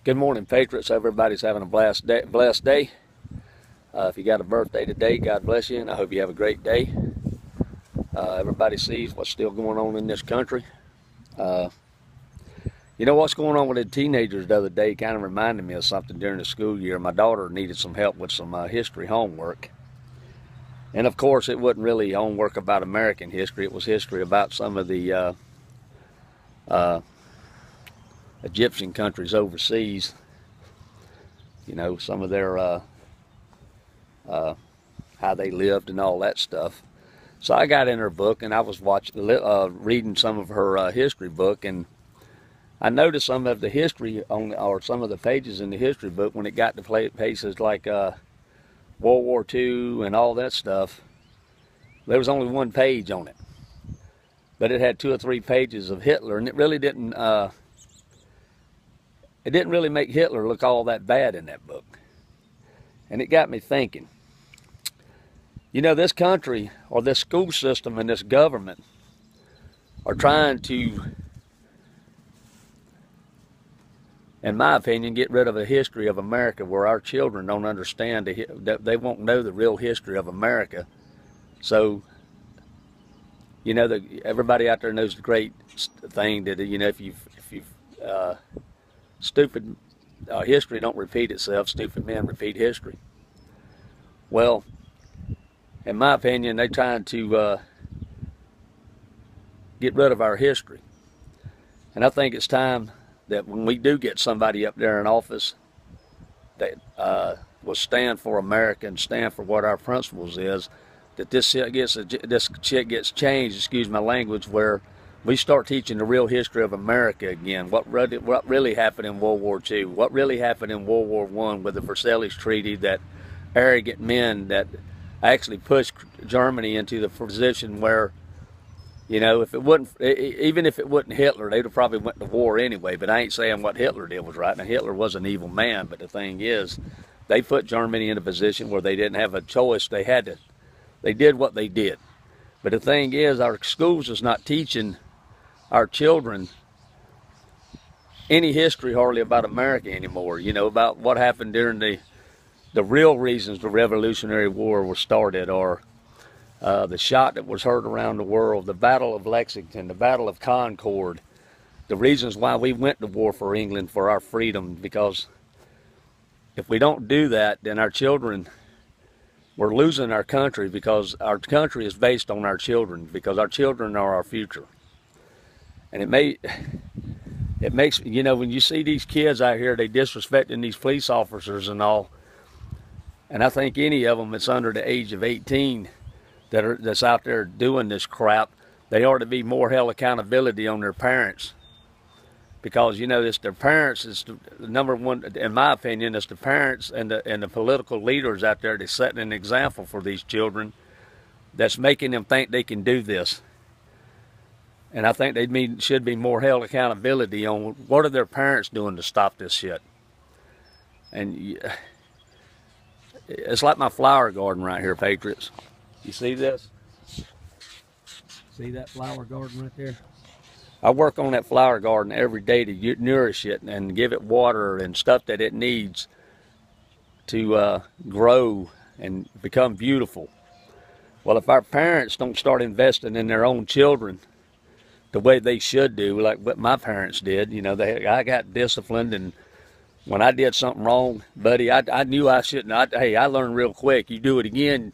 Good morning, Patriots. Everybody's having a blessed day. If you got a birthday today, God bless you, and I hope you have a great day. Everybody sees what's still going on in this country. You know what's going on with the teenagers the other day kind of reminded me of something during the school year. My daughter needed some help with some history homework. And of course, it wasn't really homework about American history. It was history about some of the Egyptian countries overseas. You know, some of their how they lived and all that stuff. So I got in her book and I was reading some of her history book, and I noticed some of the history or some of the pages in the history book when it got to places like World War II and all that stuff. There was only one page on it, but it had 2 or 3 pages of Hitler, and it really didn't. It didn't really make Hitler look all that bad in that book, and it got me thinking. You know, this country or this school system and this government are trying to, in my opinion, get rid of a history of America where our children don't understand, they won't know the real history of America. So, you know, everybody out there knows the great thing that, you know, if you stupid history don't repeat itself, stupid men repeat history. Well, in my opinion, they're trying to get rid of our history. And I think it's time that when we do get somebody up there in office that will stand for America and stand for what our principles is, that this shit gets changed, excuse my language, where we start teaching the real history of America again. What really happened in World War II? What really happened in World War I with the Versailles Treaty, that arrogant men that actually pushed Germany into the position where, you know, if it wouldn't, even if it wasn't Hitler, they'd have probably went to war anyway. But I ain't saying what Hitler did was right. Now, Hitler was an evil man, but the thing is, they put Germany in a position where they didn't have a choice. They did what they did. But the thing is, our schools is not teaching our children any history hardly about America anymore. You know, about what happened during the real reasons the Revolutionary War was started, or the shot that was heard around the world, the Battle of Lexington, the Battle of Concord, the reasons why we went to war for England, for our freedom. Because if we don't do that, then our children, we're losing our country, because our country is based on our children, because our children are our future. And it makes, you know, when you see these kids out here, they disrespecting these police officers and all. And I think any of them that's under the age of 18 that's out there doing this crap, they ought to be more held accountability on their parents. Because, you know, it's their parents is the number one, in my opinion, it's the parents and the political leaders out there that's setting an example for these children, that's making them think they can do this. And I think they should be more held accountability on what are their parents doing to stop this shit. And it's like my flower garden right here, Patriots. You see this? See that flower garden right there? I work on that flower garden every day to nourish it and give it water and stuff that it needs to grow and become beautiful. Well, if our parents don't start investing in their own children the way they should do, like what my parents did, you know, I got disciplined, and when I did something wrong, buddy, I knew I shouldn't. Hey, I learned real quick. You do it again,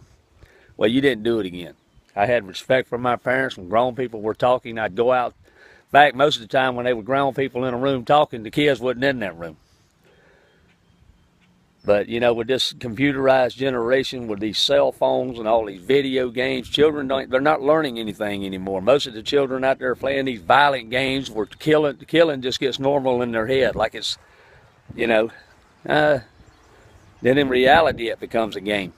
well, you didn't do it again. I had respect for my parents. When grown people were talking, I'd go out. In fact, most of the time when they were grown people in a room talking, the kids wasn't in that room. But, you know, with this computerized generation, with these cell phones and all these video games, they're not learning anything anymore. Most of the children out there playing these violent games where killing just gets normal in their head, like it's, you know, then in reality it becomes a game.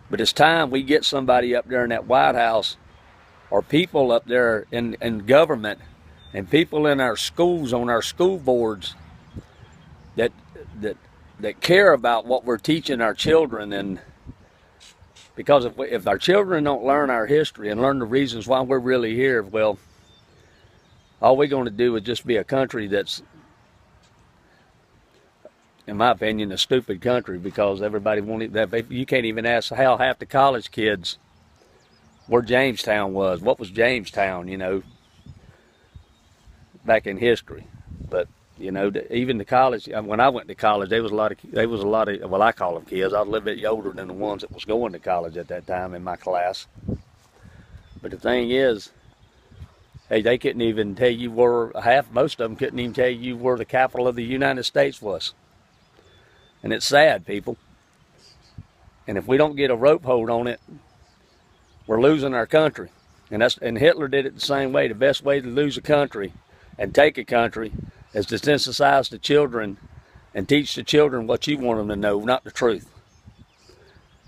But it's time we get somebody up there in that White House, or people up there in government, and people in our schools, on our school boards, that care about what we're teaching our children. And because if our children don't learn our history and learn the reasons why we're really here, well, all we're going to do is just be a country that's in my opinion, a stupid country, because everybody wanted that. You can't even ask how half the college kids where Jamestown was. What was Jamestown, you know, back in history? But you know, even the college. When I went to college, there was a lot of. Well, I call them kids. I was a little bit older than the ones that was going to college at that time in my class. But the thing is, hey, they couldn't even tell you where most of them couldn't even tell you where the capital of the United States was. And it's sad, people. And if we don't get a rope hold on it, we're losing our country. And Hitler did it the same way. The best way to lose a country and take a country is to sensitize the children and teach the children what you want them to know, not the truth.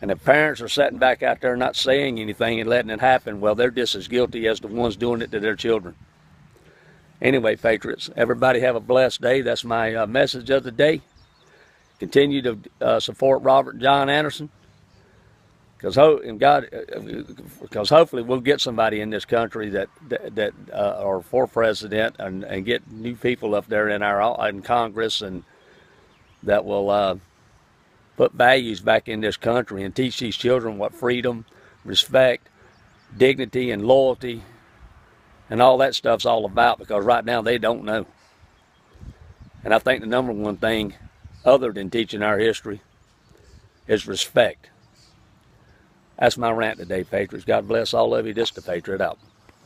And if parents are sitting back out there not saying anything and letting it happen, well, they're just as guilty as the ones doing it to their children. Anyway, patriots, everybody have a blessed day. That's my message of the day. Continue to support Robert and John Anderson, because hopefully we'll get somebody in this country that are for president, and get new people up there in Congress, and that will put values back in this country and teach these children what freedom, respect, dignity, and loyalty, and all that stuff's all about, because right now they don't know. And I think the number one thing, other than teaching our history, is respect. That's my rant today, patriots. God bless all of you. This is the Patriot out.